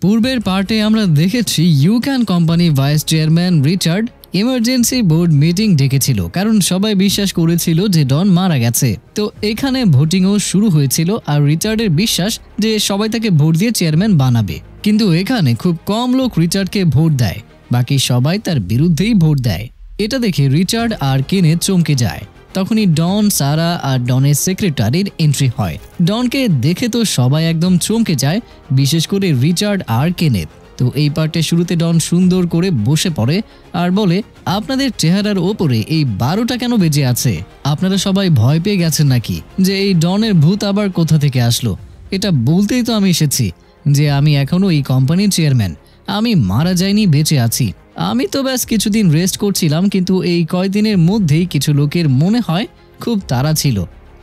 পূর্বের পার্টে আমরা দেখেছি ইউক্যান company vice chairman Richard emergency board meeting ডেকেছিল কারণ সবাই বিশ্বাস করেছিল যে ডন মারা গেছে। তো এখানে ভোটিংও শুরু হয়েছিল আর রিচার্ডের বিশ্বাস যে সবাই তাকে ভোট দিয়ে চেয়ারম্যান বানাবে। কিন্তু এখানে খুব কম লোক রিচার্ডকে ভোট দেয়, বাকি সবাই তার বিরুদ্ধেই ভোট দেয়। এটা দেখে রিচার্ড আর কেনেথ চমকে যায়। তখনই ডন, সারা আর ডনের সেক্রেটারির এন্ট্রি হয়। ডনকে দেখে তো সবাই একদম চমকে যায়, বিশেষ করে রিচার্ড আর কেনেথ। তো এই পার্টের শুরুতে ডন সুন্দর করে বসে পড়ে আর বলে, আপনাদের চেহারার ওপরে এই 12টা কেন বেজে আছে? আপনারা সবাই ভয় পেয়ে গেছেন নাকি যে এই ডনের ভূত আবার কোথা থেকে আসলো? এটা বলতেই তো আমি এসেছি যে আমি এখনো এই কোম্পানির চেয়ারম্যান। আমি মারা যাইনি, বেঁচে আছি। আমি তো ব্যাস কিছুদিন রেস্ট করছিলাম, কিন্তু এই কয়েকদিনের মধ্যেই কিছু লোকের মনে হয় খুব তাড়া ছিল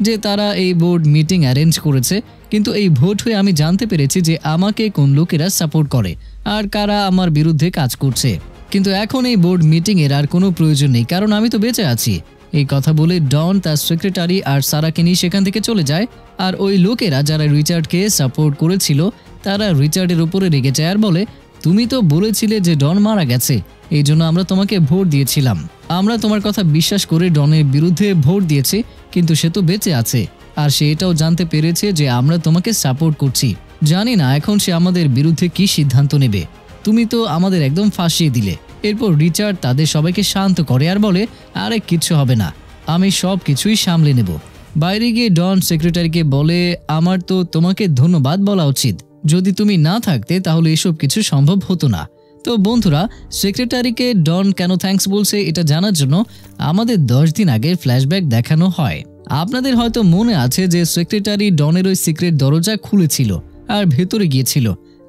যে তারা এই বোর্ড মিটিং অ্যারেঞ্জ করেছে। কিন্তু এই ভোট হয়ে আমি জানতে পেরেছি যে আমাকে কোন লোকেরা সাপোর্ট করে আর কারা আমার বিরুদ্ধে কাজ করছে। কিন্তু এখন এই বোর্ড মিটিংয়ের আর কোনো প্রয়োজন নেই, কারণ আমি তো বেঁচে আছি। এই কথা বলে ডন তার সেক্রেটারি আর সারাকে নিয়ে সেখান থেকে চলে যায়। আর ওই লোকেরা যারা রিচার্ডকে সাপোর্ট করেছিল তারা রিচার্ডের উপরে রেগে যায় আর বলে, তুমি তো বলেছিলে যে ডন মারা গেছে, এই জন্য আমরা তোমাকে ভোট দিয়েছিলাম। আমরা তোমার কথা বিশ্বাস করে ডনের বিরুদ্ধে ভোট দিয়েছি, কিন্তু সে তো বেঁচে আছে আর সে এটাও জানতে পেরেছে যে আমরা তোমাকে সাপোর্ট করছি। জানি না এখন সে আমাদের বিরুদ্ধে কি সিদ্ধান্ত নেবে। তুমি তো আমাদের একদম ফাঁসিয়ে দিলে। এরপর রিচার্ড তাদের সবাইকে শান্ত করে আর বলে, আরে কিচ্ছু হবে না, আমি সব কিছুই সামলে নেব। বাইরে গিয়ে ডন সেক্রেটারিকে বলে, আমার তো তোমাকে ধন্যবাদ বলা উচিত, যদি তুমি না থাকতে তাহলে এসব কিছু সম্ভব হতো না। তো বন্ধুরা, সেক্রেটারিকে ডন কেন থ্যাঙ্কস বলছে এটা জানার জন্য আমাদের 10 দিন আগের ফ্ল্যাশব্যাক দেখানো হয়। আপনাদের হয়তো মনে আছে যে সেক্রেটারি ডনের ওই সিক্রেট দরজা খুলেছিল আর ভেতরে গিয়েছিল,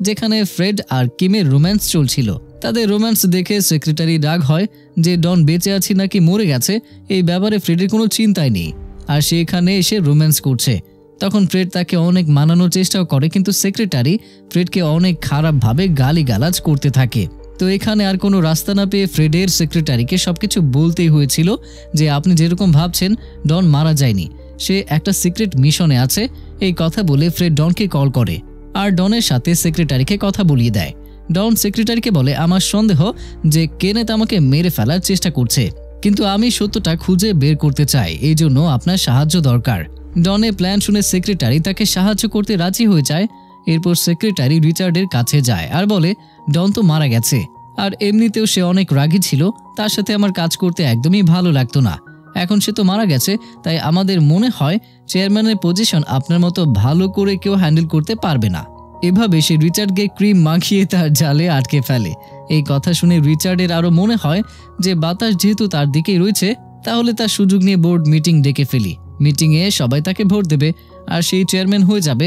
যেখানে ফ্রেড আর কিমের রোম্যান্স চলছিল। তাদের রোম্যান্স দেখে সেক্রেটারি রাগ হয় যে ডন বেঁচে আছে নাকি মরে গেছে এই ব্যাপারে ফ্রেডের কোনো চিন্তাই নেই, আর সে এখানে এসে রোম্যান্স করছে। তখন ফ্রেড তাকে অনেক মানানোর চেষ্টাও করে, কিন্তু সেক্রেটারি ফ্রেডকে অনেক খারাপভাবে গালিগালাজ করতে থাকে। তো এখানে আর কোনো রাস্তা না পেয়ে ফ্রেডের সেক্রেটারিকে সবকিছু বলতেই হয়েছিল যে আপনি যেরকম ভাবছেন ডন মারা যায়নি, সে একটা সিক্রেট মিশনে আছে। এই কথা বলে ফ্রেড ডনকে কল করে আর ডনের সাথে সেক্রেটারিকে কথা বলিয়ে দেয়। ডন সেক্রেটারিকে বলে, আমার সন্দেহ যে কেনেথ আমাকে মেরে ফেলার চেষ্টা করছে, কিন্তু আমি সত্যটা খুঁজে বের করতে চাই, এই জন্য আপনার সাহায্য দরকার। ডনের প্ল্যান শুনে সেক্রেটারি তাকে সাহায্য করতে রাজি হয়ে যায়। এরপর সেক্রেটারি রিচার্ডের কাছে যায় আর বলে, ডন তো মারা গেছে আর এমনিতেও সে অনেক রাগী ছিল, তার সাথে আমার কাজ করতে একদমই ভালো লাগতো না। এখন সে তো মারা গেছে, তাই আমাদের মনে হয় চেয়ারম্যানের পজিশন আপনার মতো ভালো করে কেউ হ্যান্ডেল করতে পারবে না। এভাবে সে রিচার্ডকে ক্রিম মাখিয়ে তার জালে আটকে ফেলে। এই কথা শুনে রিচার্ডের আরও মনে হয় যে বাতাস যেহেতু তার দিকেই রয়েছে, তাহলে তার সুযোগ নিয়ে বোর্ড মিটিং ডেকে ফেলি। মিটিংয়ে সবাই তাকে ভোট দেবে আর সেই চেয়ারম্যান হয়ে যাবে।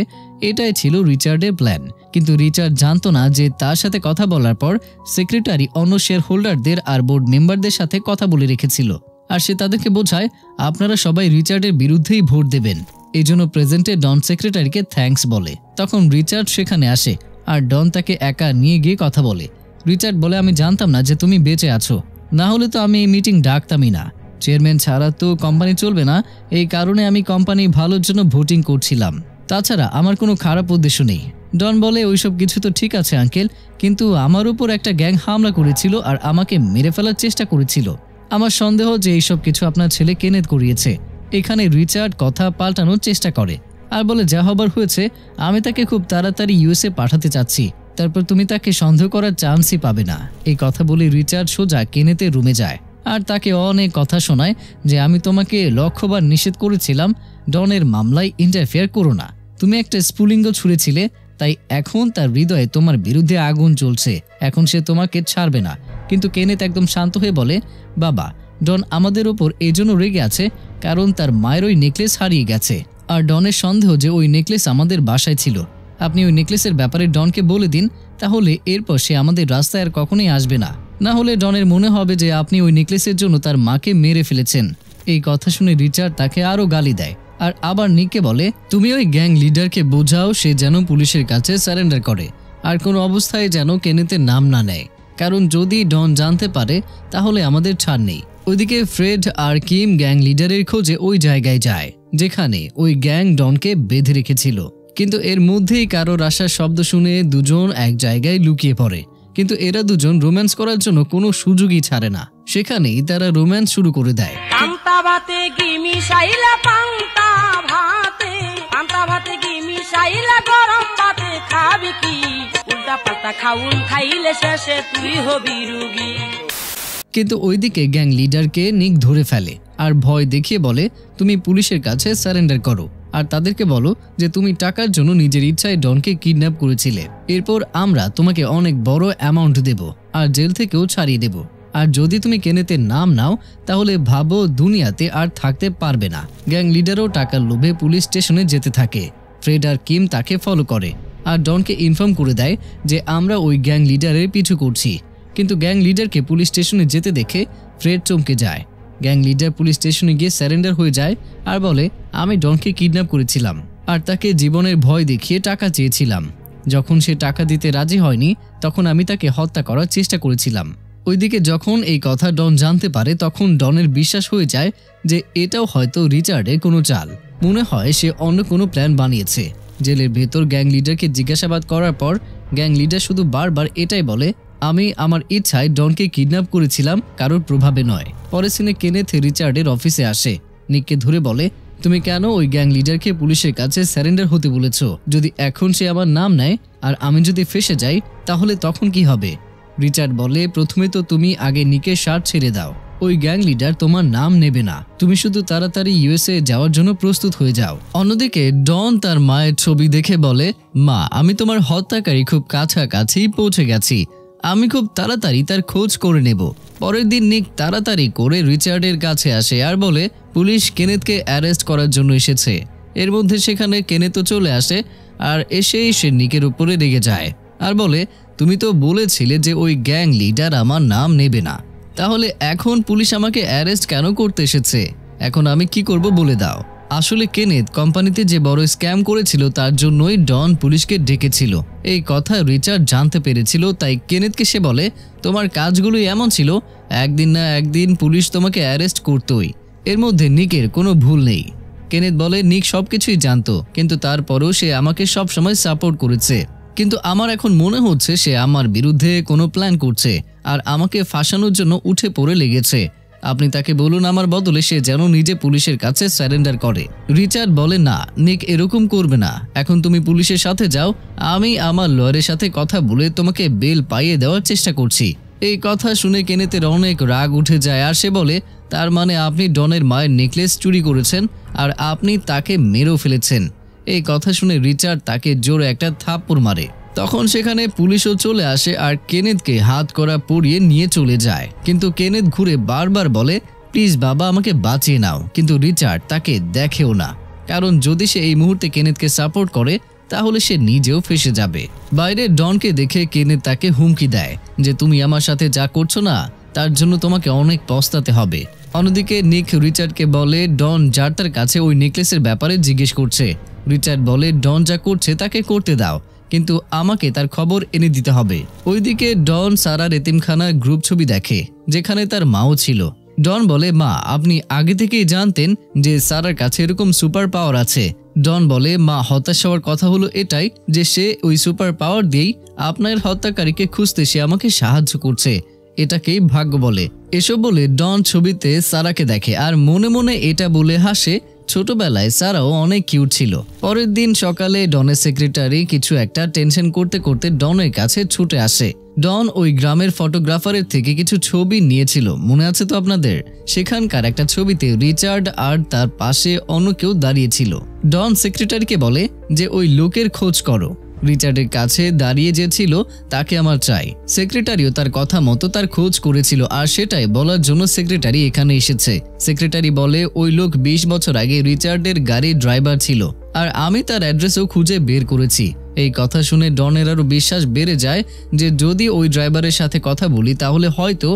এটাই ছিল রিচার্ডের প্ল্যান। কিন্তু রিচার্ড জানতো না যে তার সাথে কথা বলার পর সেক্রেটারি অন্য শেয়ার হোল্ডারদের আর বোর্ড মেম্বারদের সাথে কথা বলে রেখেছিল, আর সে তাদেরকে বোঝায় আপনারা সবাই রিচার্ডের বিরুদ্ধেই ভোট দেবেন। এই জন্য প্রেজেন্টে ডন সেক্রেটারিকে থ্যাঙ্কস বলে। তখন রিচার্ড সেখানে আসে আর ডন তাকে একা নিয়ে গিয়ে কথা বলে। রিচার্ড বলে, আমি জানতাম না যে তুমি বেঁচে আছো, না হলে তো আমি এই মিটিং ডাকতামই না। চেয়ারম্যান ছাড়া তো কোম্পানি চলবে না, এই কারণে আমি কোম্পানি ভালোর জন্য ভোটিং করছিলাম, তাছাড়া আমার কোনো খারাপ উদ্দেশ্য নেই। ডন বলে, ওইসব কিছু তো ঠিক আছে আঙ্কেল, কিন্তু আমার উপর একটা গ্যাং হামলা করেছিল আর আমাকে মেরে ফেলার চেষ্টা করেছিল। আমার সন্দেহ যে এইসব কিছু আপনার ছেলে কেনেথ করিয়েছে। এখানে রিচার্ড কথা পাল্টানোর চেষ্টা করে আর বলে, যা হবার হয়েছে, আমি তাকে খুব তাড়াতাড়ি ইউএসএ পাঠাতে চাচ্ছি, তারপর তুমি তাকে সন্দেহ করার চান্সই পাবে না। এই কথা বলে রিচার্ড সোজা কেনেথের রুমে যায় আর তাকে অনেক কথা শোনায় যে আমি তোমাকে লক্ষবার নিষেধ করেছিলাম ডনের মামলায় ইন্টারফেয়ার করো না, তুমি একটা স্ফুলিঙ্গ ছুঁড়েছিলে, তাই এখন তার হৃদয়ে তোমার বিরুদ্ধে আগুন জ্বলছে, এখন সে তোমাকে ছাড়বে না। কিন্তু কেনেথ একদম শান্ত হয়ে বলে, বাবা, ডন আমাদের ওপর এই জন্য রেগে আছে কারণ তার মায়ের ওই নেকলেস হারিয়ে গেছে, আর ডনের সন্দেহ যে ওই নেকলেস আমাদের বাসায় ছিল। আপনি ওই নেকলেসের ব্যাপারে ডনকে বলে দিন, তাহলে এরপর সে আমাদের রাস্তায় আর কখনোই আসবে না। না হলে ডনের মনে হবে যে আপনি ওই নেকলেসের জন্য তার মাকে মেরে ফেলেছেন। এই কথা শুনে রিচার্ড তাকে আরও গালি দেয় আর আবার নিককে বলে, তুমি ওই গ্যাং লিডারকে বোঝাও সে যেন পুলিশের কাছে সারেন্ডার করে আর কোনো অবস্থায় যেন কেনেথের নাম না নেয়, কারণ যদি ডন জানতে পারে তাহলে আমাদের ছাড় নেই। ওইদিকে ফ্রেড আর কিম গ্যাং লিডারের খোঁজে ওই জায়গায় যায় যেখানে ওই গ্যাং ডনকে বেঁধে রেখেছিল। কিন্তু এর মধ্যেই কারোর আসার শব্দ শুনে দুজন এক জায়গায় লুকিয়ে পড়ে। কিন্তু এরা দুজন রোম্যান্স করার জন্য কোনো সুযোগই ছাড়ে না, সেখানেই তারা রোম্যান্স শুরু করে দেয়। কিন্তু ওইদিকে গ্যাং লিডারকে নিক ধরে ফেলে আর ভয় দেখিয়ে বলে, তুমি পুলিশের কাছে সারেন্ডার করো আর তাদেরকে বলো যে তুমি টাকার জন্য নিজের ইচ্ছায় ডনকে কিডন্যাপ করেছিলে। এরপর আমরা তোমাকে অনেক বড় অ্যামাউন্ট দেব আর জেল থেকেও ছাড়িয়ে দেব। আর যদি তুমি কেনেতের নাম নাও তাহলে ভাবো দুনিয়াতে আর থাকতে পারবে না। গ্যাং লিডারও টাকার লোভে পুলিশ স্টেশনে যেতে থাকে। ফ্রেড আর কিম তাকে ফলো করে আর ডনকে ইনফর্ম করে দেয় যে আমরা ওই গ্যাং লিডারের পিছু করছি। কিন্তু গ্যাং লিডারকে পুলিশ স্টেশনে যেতে দেখে ফ্রেড চমকে যায়। গ্যাং লিডার পুলিশ স্টেশনে গিয়ে সারেন্ডার হয়ে যায় আর বলে, আমি ডনকে কিডন্যাপ করেছিলাম আর তাকে জীবনের ভয় দেখিয়ে টাকা চেয়েছিলাম। যখন সে টাকা দিতে রাজি হয়নি তখন আমি তাকে হত্যা করার চেষ্টা করেছিলাম। ওইদিকে যখন এই কথা ডন জানতে পারে তখন ডনের বিশ্বাস হয়ে যায় যে এটাও হয়তো রিচার্ডের কোনো চাল। মনে হয় সে অন্য কোনো প্ল্যান বানিয়েছে। জেলের ভেতর গ্যাং লিডারকে জিজ্ঞাসাবাদ করার পর গ্যাং লিডার শুধু বারবার এটাই বলে, আমি আমার ইচ্ছায় ডনকে কিডন্যাপ করেছিলাম, কারোর প্রভাবে নয়। পরে সিনে কেনেথ রিচার্ডের অফিসে আসে, নিককে ধরে বলে, তুমি কেন ওই গ্যাং লিডারকে পুলিশের কাছে সারেন্ডার হতে বলেছো? যদি এখন সে আমার নাম নেয় আর আমি যদি ফেঁসে যাই তাহলে তখন কি হবে? রিচার্ড বলে, প্রথমে তো তুমি আগে নিকের শার্ট ছেড়ে দাও। ওই গ্যাং লিডার তোমার নাম নেবে না, তুমি শুধু তাড়াতাড়ি ইউএসএ যাওয়ার জন্য প্রস্তুত হয়ে যাও। অন্যদিকে ডন তার মায়ের ছবি দেখে বলে, মা, আমি তোমার হত্যাকারী খুব কাছাকাছি পৌঁছে গেছি, আমি খুব তাড়াতাড়ি তার খোঁজ করে নেব। পরের দিন নিক তাড়াতাড়ি করে রিচার্ডের কাছে আসে আর বলে, পুলিশ কেনেথকে অ্যারেস্ট করার জন্য এসেছে। এর মধ্যে সেখানে কেনেথও চলে আসে আর এসেই সে নিকের উপরে রেগে যায় আর বলে, তুমি তো বলেছিলে যে ওই গ্যাং লিডার আমার নাম নেবে না, তাহলে এখন পুলিশ আমাকে অ্যারেস্ট কেন করতে এসেছে? এখন আমি কি করব বলে দাও। আসলে কেনেথ কোম্পানিতে যে বড় স্ক্যাম করেছিল তার জন্যই ডন পুলিশকে ডেকেছিল। এই কথা রিচার্ড জানতে পেরেছিল, তাই কেনেথকে সে বলে, তোমার কাজগুলোই এমন ছিল, একদিন না একদিন পুলিশ তোমাকে অ্যারেস্ট করতোই। এর মধ্যে নিকের কোনো ভুল নেই। কেনেথ বলে, নিক সবকিছুই জানতো, কিন্তু তারপরেও সে আমাকে সবসময় সাপোর্ট করেছে। কিন্তু আমার এখন মনে হচ্ছে সে আমার বিরুদ্ধে কোনো প্ল্যান করছে আর আমাকে ফাঁসানোর জন্য উঠে পড়ে লেগেছে। আপনি তাকে বলুন আমার বদলে সে যেন নিজে পুলিশের কাছে সারেন্ডার করে। রিচার্ড বলে, না, নিক এরকম করবে না, এখন তুমি পুলিশের সাথে যাও, আমি আমার লয়ারের সাথে কথা বলে তোমাকে বেল পাইয়ে দেওয়ার চেষ্টা করছি। এই কথা শুনে কেনেথের অনেক রাগ উঠে যায় আর সে বলে, তার মানে আপনি ডনের মায়ের নেকলেস চুরি করেছেন আর আপনি তাকে মেরেও ফেলেছেন। এই কথা শুনে রিচার্ড তাকে জোরে একটা থাপ্পড় মারে। তখন সেখানে পুলিশও চলে আসে আর কেনেথকে হাত করা পরিয়ে নিয়ে চলে যায়। কিন্তু কেনেথ ঘুরে বারবার বলে, প্লিজ বাবা, আমাকে বাঁচিয়ে নাও। কিন্তু রিচার্ড তাকে দেখেও না, কারণ যদি সে এই মুহূর্তে কেনেথকে সাপোর্ট করে তাহলে সে নিজেও ফেঁসে যাবে। বাইরে ডনকে দেখে কেনেথ তাকে হুমকি দেয় যে তুমি আমার সাথে যা করছো না তার জন্য তোমাকে অনেক পস্তাতে হবে। অন্যদিকে নিক রিচার্ডকে বলে, ডন যার তার কাছে ওই নেকলেসের ব্যাপারে জিজ্ঞেস করছে। রিচার্ড বলে, ডন যা করছে তাকে করতে দাও, কিন্তু আমাকে তার খবর এনে দিতে হবে। ওইদিকে ডন সারার এতিমখানার গ্রুপ ছবি দেখে যেখানে তার মাও ছিল। ডন বলে, মা, আপনি আগে থেকেই জানতেন যে সারার কাছে এরকম সুপার পাওয়ার আছে? ডন বলে, মা, হতাশ হওয়ার কথা হলো এটাই যে সে ওই সুপার পাওয়ার দিয়েই আপনার হত্যাকারীকে খুঁজতে সে আমাকে সাহায্য করছে, এটাকেই ভাগ্য বলে। এসব বলে ডন ছবিতে সারাকে দেখে আর মনে মনে এটা বলে হাসে, ছোটবেলায় সারাও অনেক কিউট ছিল। পরের দিন সকালে ডনের সেক্রেটারি কিছু একটা টেনশন করতে করতে ডনের কাছে ছুটে আসে। ডন ওই গ্রামের ফটোগ্রাফারের থেকে কিছু ছবি নিয়েছিল, মনে আছে তো আপনাদের? সেখানকার একটা ছবিতে রিচার্ড আর তার পাশে অন্য কেউ দাঁড়িয়েছিল। ডন সেক্রেটারিকে বলে যে ওই লোকের খোঁজ করো, রিচার্ডের কাছে দাঁড়িয়ে যে ছিল তাকে আমার চাই। সেক্রেটারিও তার কথা মতো তার খোঁজ করেছিল আর সেটাই বলার জন্য সেক্রেটারি এখানে এসেছে। সেক্রেটারি বলে, ওই লোক 20 বছর আগে রিচার্ডের গাড়ির ড্রাইভার ছিল আর আমি তার অ্যাড্রেসও খুঁজে বের করেছি। এই কথা শুনে ডনের আরও বিশ্বাস বেড়ে যায় যে যদি ওই ড্রাইভারের সাথে কথা বলি তাহলে হয়তো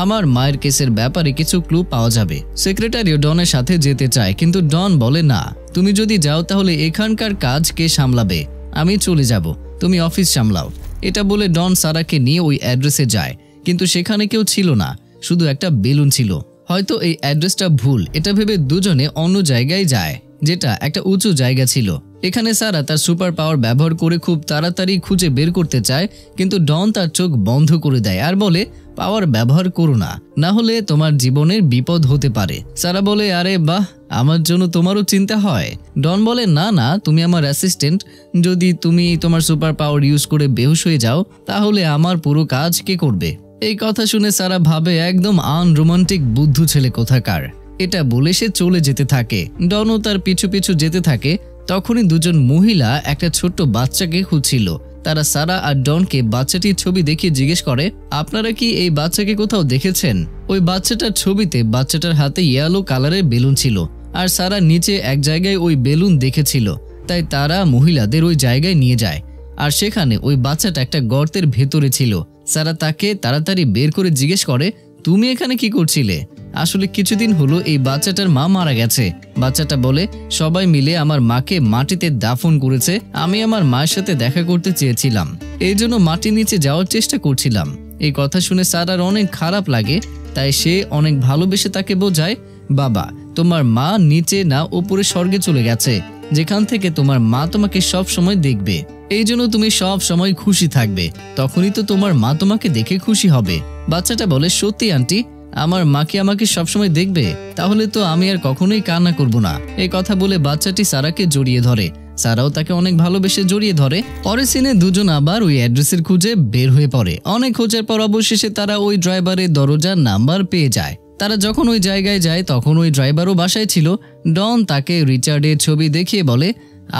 আমার মায়ের কেসের ব্যাপারে কিছু ক্লু পাওয়া যাবে। সেক্রেটারিও ডনের সাথে যেতে চায়, কিন্তু ডন বলে, না, তুমি যদি যাও তাহলে এখানকার কাজ কে সামলাবে? আমি চলে যাব, তুমি অফিস সামলাও। এটা বলে ডন সারাকে নিয়ে ওই অ্যাড্রেসে যায়, কিন্তু সেখানে কেউ ছিল না, শুধু একটা বেলুন ছিল। হয়তো এই অ্যাড্রেসটা ভুল, এটা ভেবে দুজনে অন্য জায়গায় যায়, যেটা একটা উঁচু জায়গা ছিল। এখানে সারা তার সুপার পাওয়ার ব্যবহার করে খুব তাড়াতাড়ি খুঁজে বের করতে চায়, কিন্তু ডন তার চোখ বন্ধ করে দেয় আর বলে পাওয়ার ব্যবহার করো না, না হলে তোমার জীবনের বিপদ হতে পারে। সারা বলে আরে বাহ, আমার জন্য তোমারও চিন্তা হয়। ডন বলে না না, তুমি আমার অ্যাসিস্ট্যান্ট, যদি তুমি তোমার সুপার পাওয়ার ইউজ করে বেহুশ হয়ে যাও তাহলে আমার পুরো কাজ কে করবে? এই কথা শুনে সারা ভাবে একদম আনরোমান্টিক বুদ্ধু ছেলে কোথাকার। এটা বলে সে চলে যেতে থাকে। ডনও তার পিছু পিছু যেতে থাকে। তখনই দুজন মহিলা একটা ছোট্ট বাচ্চাকে খুঁজছিল। তারা সারা আর ডনকে বাচ্চাটির ছবি দেখিয়ে জিজ্ঞেস করে, আপনারা কি এই বাচ্চাকে কোথাও দেখেছেন? ওই বাচ্চাটার ছবিতে বাচ্চাটার হাতে ইয়েলো কালারের বেলুন ছিল, আর সারা নিচে এক জায়গায় ওই বেলুন দেখেছিল। তাই তারা মহিলাদের ওই জায়গায় নিয়ে যায়, আর সেখানে ওই বাচ্চাটা একটা গর্তের ভেতরে ছিল। সারা তাকে তাড়াতাড়ি বের করে জিজ্ঞেস করে, তুমি এখানে কি করছিলে? আসলে কিছুদিন হলো এই বাচ্চাটার মা মারা গেছে। বাচ্চাটা বলে, সবাই মিলে আমার মাকে মাটিতে দাফন করেছে, আমি আমার মায়ের সাথে দেখা করতে চেয়েছিলাম, এই জন্য মাটির নিচে যাওয়ার চেষ্টা করছিলাম। এই কথা শুনে সারার অনেক খারাপ লাগে, তাই সে অনেক ভালোবেসে তাকে বোঝায়, বাবা তোমার মা নিচে না উপরে স্বর্গে চলে গেছে, যেখান থেকে তোমার মা তোমাকে সব সময় দেখবে, এই জন্য তুমি সব সময় খুশি থাকবে, তখনই তো তোমার মা তোমাকে দেখে খুশি হবে। বাচ্চাটা বলে, সত্যি আন্টি, আমার মাকে আমাকে সবসময় দেখবে, তাহলে তো আমি আর কখনোই কান্না করব না। এই কথা বলে বাচ্চাটি সারাকে জড়িয়ে ধরে। সারাও তাকে অনেক ভালোবেসে জড়িয়ে ধরে। পরের সিনে দুজন আবার ওই অ্যাড্রেসের খুঁজে বের হয়ে পড়ে। অনেক খোঁজার পর অবশেষে তারা ওই ড্রাইভারের দরজার নাম্বার পেয়ে যায়। তারা যখন ওই জায়গায় যায় তখন ওই ড্রাইভারও বাসায় ছিল। ডন তাকে রিচার্ডের ছবি দেখিয়ে বলে,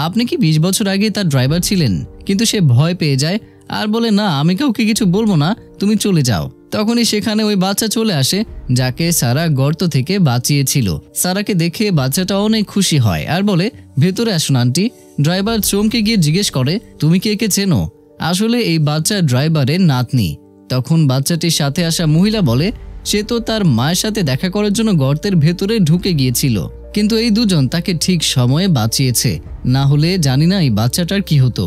আপনি কি 20 বছর আগে তার ড্রাইভার ছিলেন? কিন্তু সে ভয় পেয়ে যায় আর বলে, না আমি কাউকে কিছু বলবো না, তুমি চলে যাও। তখনই সেখানে ওই বাচ্চা চলে আসে যাকে সারা গর্ত থেকে বাঁচিয়েছিল। সারাকে দেখে বাচ্চাটা অনেক খুশি হয় আর বলে, ভেতরে আসুন আন্টি। ড্রাইভার চমকে গিয়ে জিজ্ঞেস করে, তুমি কি একে চেনো? আসলে এই বাচ্চা ড্রাইভারের নাতনি। তখন বাচ্চাটির সাথে আসা মহিলা বলে, সে তো তার মায়ের সাথে দেখা করার জন্য গর্তের ভেতরে ঢুকে গিয়েছিল, কিন্তু এই দুজন তাকে ঠিক সময়ে বাঁচিয়েছে, না হলে জানি না এই বাচ্চাটার কি হতো।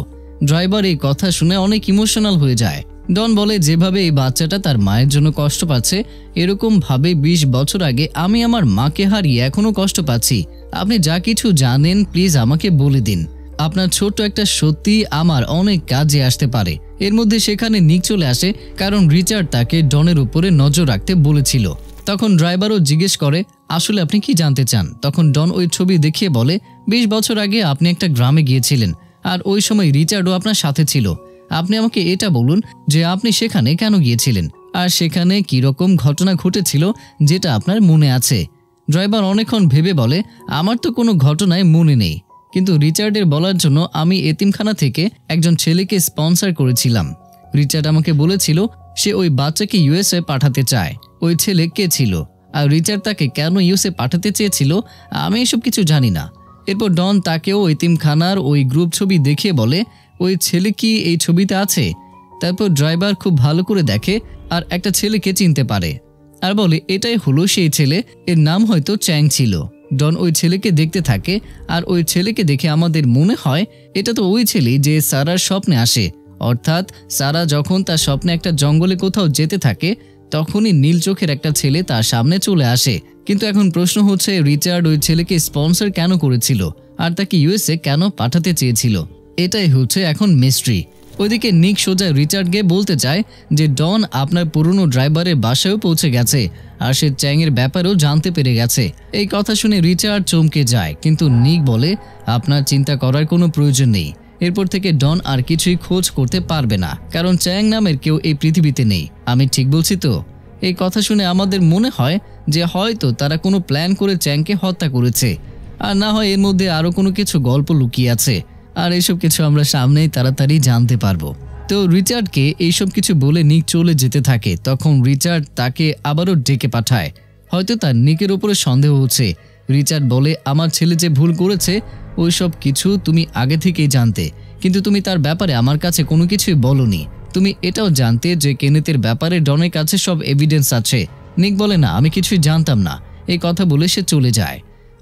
ড্রাইভার এই কথা শুনে অনেক ইমোশনাল হয়ে যায়। ডন বলে, যেভাবে এই বাচ্চাটা তার মায়ের জন্য কষ্ট পাচ্ছে, এরকম ভাবে 20 বছর আগে আমি আমার মাকে হারিয়ে এখনো কষ্ট পাচ্ছি। আপনি যা কিছু জানেন প্লিজ আমাকে বলে দিন। আপনার ছোট্ট একটা সত্যি আমার অনেক কাজে আসতে পারে। এর মধ্যে সেখানে নিক চলে আসে, কারণ রিচার্ড তাকে ডনের উপরে নজর রাখতে বলেছিল। তখন ড্রাইভারও জিজ্ঞেস করে, আসলে আপনি কি জানতে চান? তখন ডন ওই ছবি দেখিয়ে বলে, 20 বছর আগে আপনি একটা গ্রামে গিয়েছিলেন, আর ওই সময় রিচার্ডও আপনার সাথে ছিল। আপনি আমাকে এটা বলুন যে আপনি সেখানে কেন গিয়েছিলেন, আর সেখানে কি রকম ঘটনা ঘটেছিল যেটা আপনার মনে আছে। ড্রাইভার অনেকক্ষণ ভেবে বলে, আমার তো কোনো ঘটনায় মনে নেই, কিন্তু রিচার্ডের বলার জন্য আমি এতিমখানা থেকে একজন ছেলেকে স্পন্সর করেছিলাম। রিচার্ড আমাকে বলেছিল সে ওই বাচ্চাকে ইউএসএ পাঠাতে চায়। ওই ছেলে কে ছিল আর রিচার্ড তাকে কেন ইউএসএ পাঠাতে চেয়েছিল আমি এসব কিছু জানি না। এরপর ডন তাকেও এতিমখানার ওই গ্রুপ ছবি দেখিয়ে বলে, ওই ছেলে কি এই ছবিতে আছে? তারপর ড্রাইভার খুব ভালো করে দেখে আর একটা ছেলেকে চিনতে পারে আর বলে, এটাই হলো সেই ছেলে, এর নাম হয়তো চ্যাং ছিল। ডন ওই ছেলেকে দেখতে থাকে আর ওই ছেলেকে দেখে আমাদের মনে হয় এটা তো ওই ছেলে যে সারার স্বপ্নে আসে। অর্থাৎ সারা যখন তার স্বপ্নে একটা জঙ্গলে কোথাও যেতে থাকে তখনই নীল চোখের একটা ছেলে তার সামনে চলে আসে। কিন্তু এখন প্রশ্ন হচ্ছে, রিচার্ড ওই ছেলেকে স্পন্সর কেন করেছিল আর তাকে ইউএসএ কেন পাঠাতে চেয়েছিল? এটাই হচ্ছে এখন মিস্ট্রি। ওইদিকে নিক সোজা রিচার্ডকে বলতে চায় যে ডন আপনার পুরনো ড্রাইভারের বাসায়ও পৌঁছে গেছে আর সে চ্যাংয়ের ব্যাপারেও জানতে পেরে গেছে। এই কথা শুনে রিচার্ড চমকে যায়, কিন্তু নিক বলে, আপনার চিন্তা করার কোনো প্রয়োজন নেই। এরপর থেকে ডন আর কিছুই খোঁজ করতে পারবে না, কারণ চ্যাং নামের কেউ এই পৃথিবীতে নেই। আমি ঠিক বলছি তো? এই কথা শুনে আমাদের মনে হয় যে হয়তো তারা কোনো প্ল্যান করে চ্যাংকে হত্যা করেছে, আর না হয় এর মধ্যে আরও কোনো কিছু গল্প লুকিয়ে আছে, আর এইসব কিছু আমরা সামনেই তাড়াতাড়ি জানতে পারবো। তো রিচার্ডকে এইসব কিছু বলে নিক চলে যেতে থাকে। তখন রিচার্ড তাকে আবারও ডেকে পাঠায়, হয়তো তার নিকের উপরে সন্দেহ হচ্ছে। রিচার্ড বলে, আমার ছেলে যে ভুল করেছে ওই সব কিছু তুমি আগে থেকেই জানতে, কিন্তু তুমি তার ব্যাপারে আমার কাছে কোনো কিছুই বলনি। তুমি এটাও জানতে যে কেনেতের ব্যাপারে ডনের কাছে সব এভিডেন্স আছে। নিক বলে, না আমি কিছুই জানতাম না। এই কথা বলে সে চলে যায়।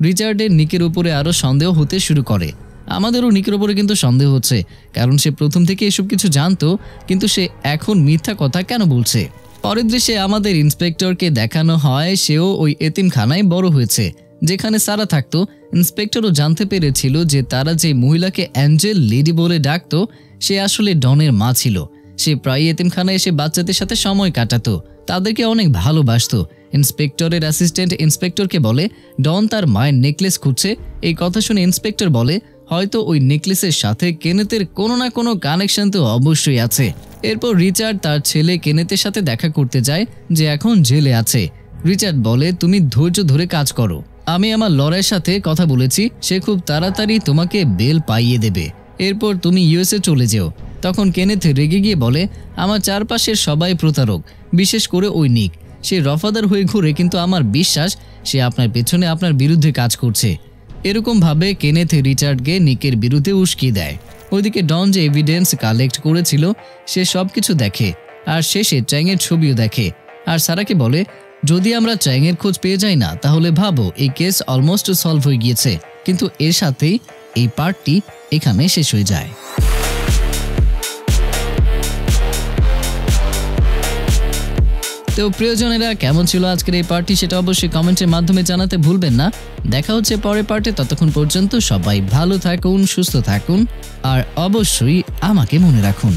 রিচার্ডের নিকের উপরে আরও সন্দেহ হতে শুরু করে। আমাদেরও নিকের উপরে কিন্তু সন্দেহ হচ্ছে, কারণ সে প্রথম থেকে এসব কিছু জানতো, কিন্তু সে এখন মিথ্যা কথা কেন বলছে। পরের দৃশ্যে আমাদের ইন্সপেক্টরকে দেখানো হয় সেও ওই এতিমখানায় বড় হয়েছে। যেখানে সারা থাকতো, ইন্সপেক্টরও জানতে পেরেছিল যে তারা যে মহিলাকে অ্যাঞ্জেল লেডি বলে ডাকতো সে আসলে ডনের মা ছিল। সে প্রায় এতিমখানায় এসে বাচ্চাদের সাথে সময় কাটাতো, তাদেরকে অনেক ভালোবাসতো। ইন্সপেক্টরের অ্যাসিস্ট্যান্ট ইন্সপেক্টরকে বলে ডন তার মায়ের নেকলেস খুঁজছে। এই কথা শুনে ইন্সপেক্টর বলে হয়তো ওই নেকলেসের সাথে কেনেতের কোনো না কোনো কানেকশন তো অবশ্যই আছে। এরপর রিচার্ড তার ছেলে কেনেতের সাথে দেখা করতে যায় যে এখন জেলে আছে। রিচার্ড বলে তুমি ধৈর্য ধরে কাজ করো, আমি আমার লড়াইয়ের সাথে কথা বলেছি, সে খুব তাড়াতাড়ি তোমাকে বেল পাইয়ে দেবে, এরপর তুমি ইউএসএ চলে যেও। তখন কেনেথ রেগে গিয়ে বলে আমার চারপাশের সবাই প্রতারক, বিশেষ করে ওই নিক, সে রফাদার হয়ে ঘুরে, কিন্তু আমার বিশ্বাস সে আপনার পেছনে আপনার বিরুদ্ধে কাজ করছে। এরকমভাবে কেনেথ রিচার্ডকে নিকের বিরুদ্ধে উস্কিয়ে দেয়। ওইদিকে ডন যে এভিডেন্স কালেক্ট করেছিল সে সবকিছু দেখে, আর শেষে চ্যাংয়ের ছবিও দেখে, আর সারাকে বলে যদি আমরা চ্যাংয়ের খোঁজ পেয়ে যাই না তাহলে ভাবো এই কেস অলমোস্ট সলভ হয়ে গিয়েছে। কিন্তু এর সাথেই এই পার্টটি এখানে শেষ হয়ে যায়। তো প্রিয়জনেরা, কেমন ছিল আজকের এই পার্টি সেটা অবশ্যই কমেন্টের মাধ্যমে জানাতে ভুলবেন না। দেখা হচ্ছে পরের পার্টে, ততক্ষণ পর্যন্ত সবাই ভালো থাকুন, সুস্থ থাকুন, আর অবশ্যই আমাকে মনে রাখুন।